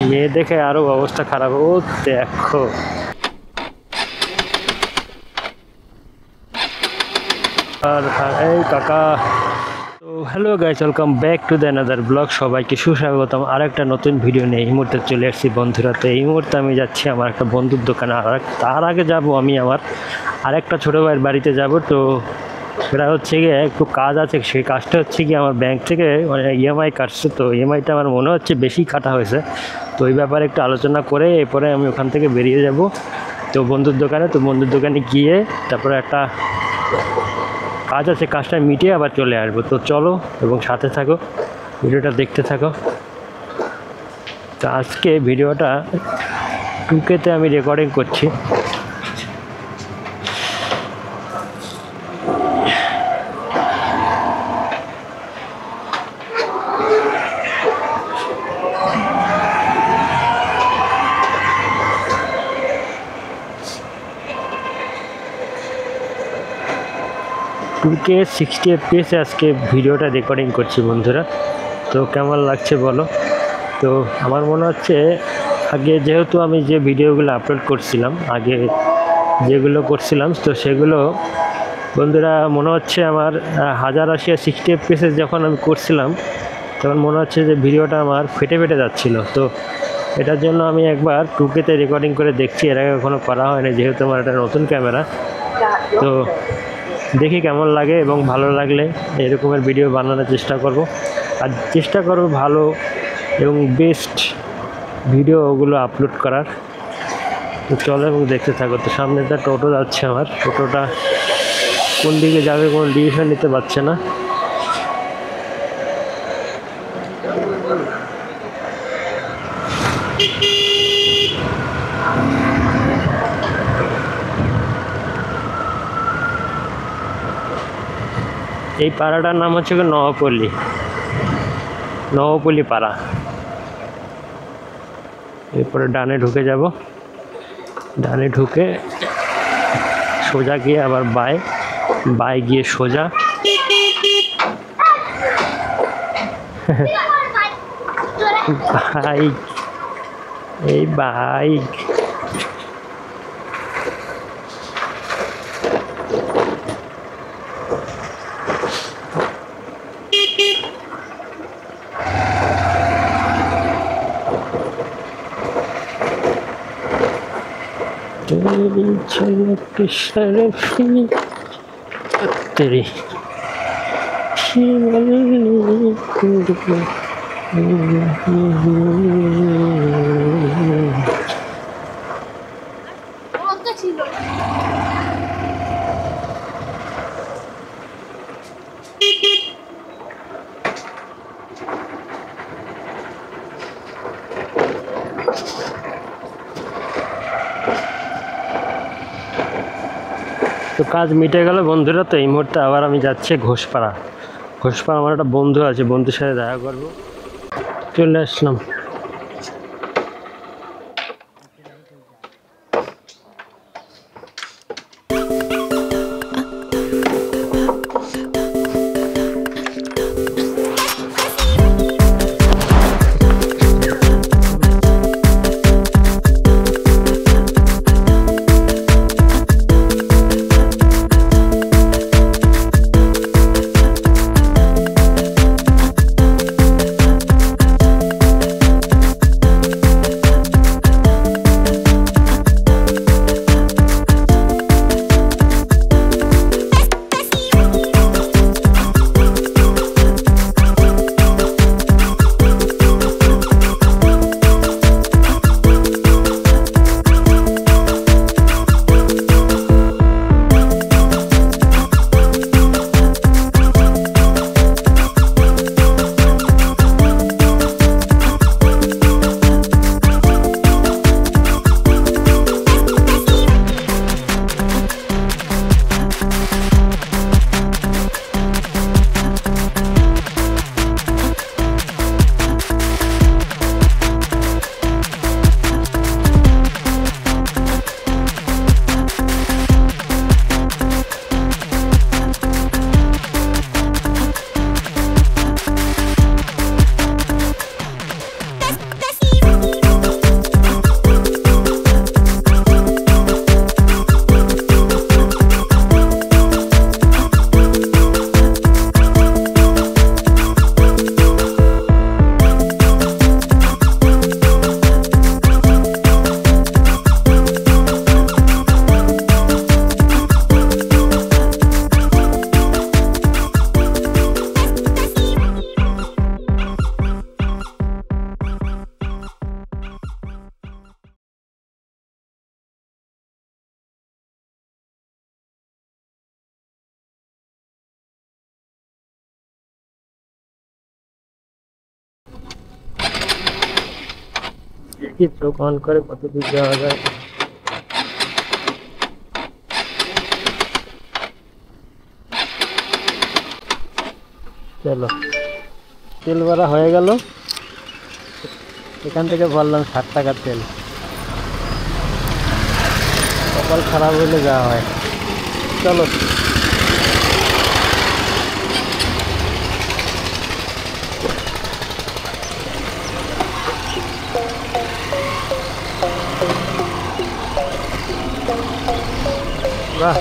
মেয়ে দেখে আরো অবস্থা খারাপ। ও দেখো আর এই কাকা। তো hello guys, welcome back to the another blog. সবাইকে সুস্বাগতম আর একটা নতুন ভিডিও নিয়ে। এই মুহূর্তে চলে আসছি বন্ধুরা। তো এই মুহূর্তে আমি যাচ্ছি আমার একটা বন্ধুর দোকানে। তার আগে যাব আমি আমার আরেকটা ছোটো ভাইয়ের বাড়িতে যাব। তো সেটা হচ্ছে গিয়ে একটু কাজ আছে। সেই কাজটা হচ্ছে কি আমার ব্যাংক থেকে ইএমআই কাটছে। তো ইএমআইটা আমার মনে হচ্ছে বেশি কাটা হয়েছে। তো এই ব্যাপারে একটু আলোচনা করে এরপরে আমি ওখান থেকে বেরিয়ে যাব তো বন্ধুর দোকানে। তো বন্ধুর দোকানে গিয়ে তারপরে একটা কাজ আছে, কাজটা মিটিয়ে আবার চলে আসবো। তো চলো এবং সাথে থাকো, ভিডিওটা দেখতে থাকো। তো আজকে ভিডিওটা 2K-তে আমি রেকর্ডিং করছি। টুকে 60 FPS আজকে ভিডিওটা রেকর্ডিং করছি বন্ধুরা। তো কেমন লাগছে বলো। তো আমার মনে হচ্ছে আগে যেহেতু আমি যে ভিডিওগুলো আপলোড করছিলাম, আগে যেগুলো করছিলাম, তো সেগুলো বন্ধুরা মনে হচ্ছে আমার 1080 60 FPS যখন আমি করছিলাম তখন মনে হচ্ছে যে ভিডিওটা আমার ফেটে যাচ্ছিলো। তো এটার জন্য আমি একবার 2K-তে রেকর্ডিং করে দেখছি। এর আগে কখনো করা হয়নি, যেহেতু আমার একটা নতুন ক্যামেরা। তো দেখি কেমন লাগে এবং ভালো লাগলে এরকমের ভিডিও বানানোর চেষ্টা করব। আর চেষ্টা করব ভালো এবং বেস্ট ভিডিওগুলো আপলোড করার। তো চলো এবং দেখতে থাকো। তো সামনে একটা টোটো যাচ্ছে, আমার টোটোটা কোন দিকে যাবে কোনো ডিসিশন নিতে পারছে না। এই পাড়াটার নাম হচ্ছে নবপল্লী পাড়া। এরপরে ডানে ঢুকে যাব, ডানে ঢুকে সোজা গিয়ে আবার বাই গিয়ে সোজা। বাইক, এই বাইক তেরি তো কাজ মিটে গেল বন্ধুরা। তো এই মুহূর্তে আবার আমি যাচ্ছি ঘোষপাড়া। আমার একটা বন্ধু আছে, বন্ধুর সাথে দেখা করবো। চলে আসলাম। দেখি চোখ অন করে কত দূর যাওয়া যায়। চলো, তেল ভরা হয়ে গেল। এখান থেকে বললাম 60 টাকার তেল। কপাল খারাপ হলে যাওয়া হয়। চলো, বাহ।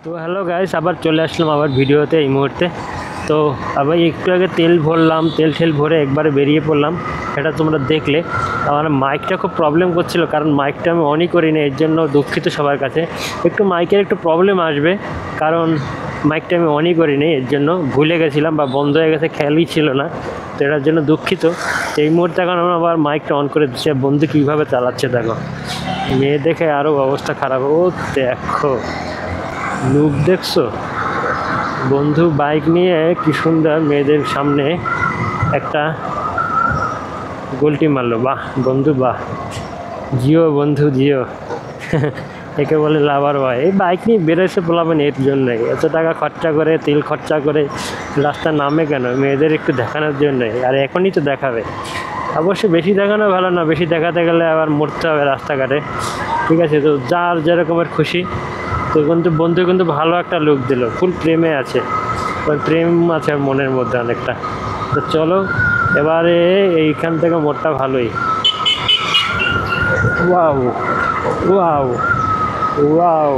তো হ্যালো গাইস, আবার চলে আসলাম আবার ভিডিওতে এই মুহূর্তে। তো আবার একটু আগে তেল ভরলাম, তেল ভরে একবারে বেরিয়ে পড়লাম, এটা তোমরা দেখলে। আমার মাইকটা খুব প্রবলেম করছিল, কারণ মাইকটা আমি অনই করিনি, এর জন্য দুঃখিত সবার কাছে। একটু মাইকের একটু প্রবলেম আসবে, কারণ মাইকটা আমি অনই করিনি, এর জন্য ভুলে গেছিলাম বা বন্ধ হয়ে গেছে, খেয়ালই ছিল না। তো এটার জন্য দুঃখিত। এই মুহূর্তে এখন আমরা আবার মাইকটা অন করে দিচ্ছি। বন্ধু কীভাবে চালাচ্ছে দেখো, মেয়ে দেখে আরও অবস্থা খারাপ। ও দেখো, লুক দেখছো? বন্ধু বাইক নিয়ে কি সুন্দর মেয়েদের সামনে একটা গোলটি মারলো। বাহ বন্ধু, বাহ, জিও বন্ধু জিও। একে বলে লাভার বয়। এই বাইক নিয়ে বেরোচ্ছে বলাবেন, এর জন্যই এত টাকা খরচা করে, তেল খরচা করে রাস্তার নামে কেন? মেয়েদের একটু দেখানোর জন্যই। আর এখনই তো দেখাবে। অবশ্যই বেশি দেখানো ভালো না, বেশি দেখাতে গেলে আবার মরতে হবে রাস্তাঘাটে। ঠিক আছে, তো যার যেরকমের খুশি। তো কিন্তু বন্ধু কিন্তু ভালো একটা লুক দিল, ফুল প্রেমে আছে, প্রেম আছে মনের মধ্যে অনেকটা। তো চলো এবারে এইখান থেকে মোড়টা ভালোই। ওয়াও ওয়াও ওয়াও,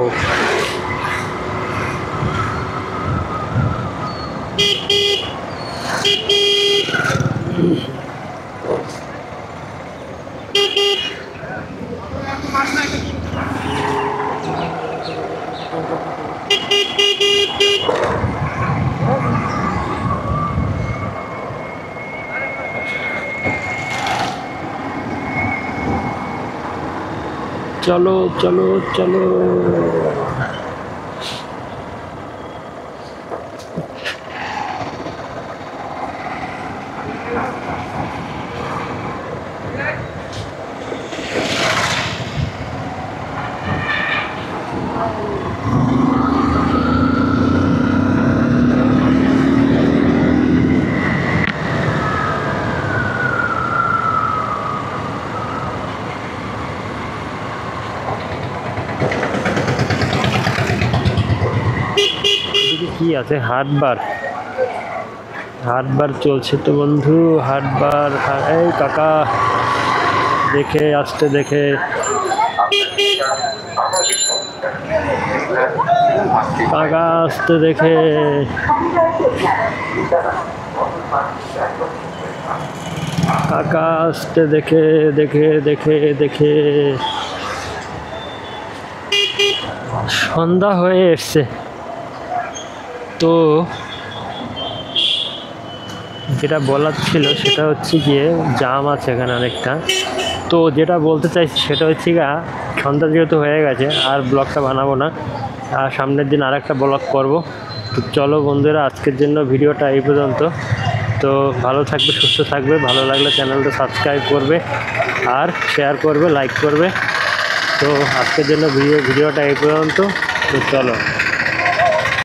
চলো চলো চলো। কি আছে? হাটবার চলছে তো বন্ধু, হাটবার। এই কাকা দেখে আসতে, দেখে কাকা আসতে, দেখে কাকা আসতে, দেখে দেখে দেখে দেখে সন্ধ্যা হয়ে এসছে। তো যেটা বলার ছিল সেটা হচ্ছে গিয়ে, জাম আছে এখানে অনেকটা। তো যেটা বলতে চাইছি সেটা হচ্ছে গিয়ে, সন্ধ্যা যেহেতু হয়ে গেছে আর ব্লগটা বানাবো না, আর সামনের দিন আর একটা ব্লগ করবো। তো চলো বন্ধুরা, আজকের জন্য ভিডিওটা এই পর্যন্ত। তো ভালো থাকবে, সুস্থ থাকবে, ভালো লাগলে চ্যানেলটা সাবস্ক্রাইব করবে আর শেয়ার করবে, লাইক করবে। তো আজকের জন্য ভিডিওটা এই পর্যন্ত। তো চলো।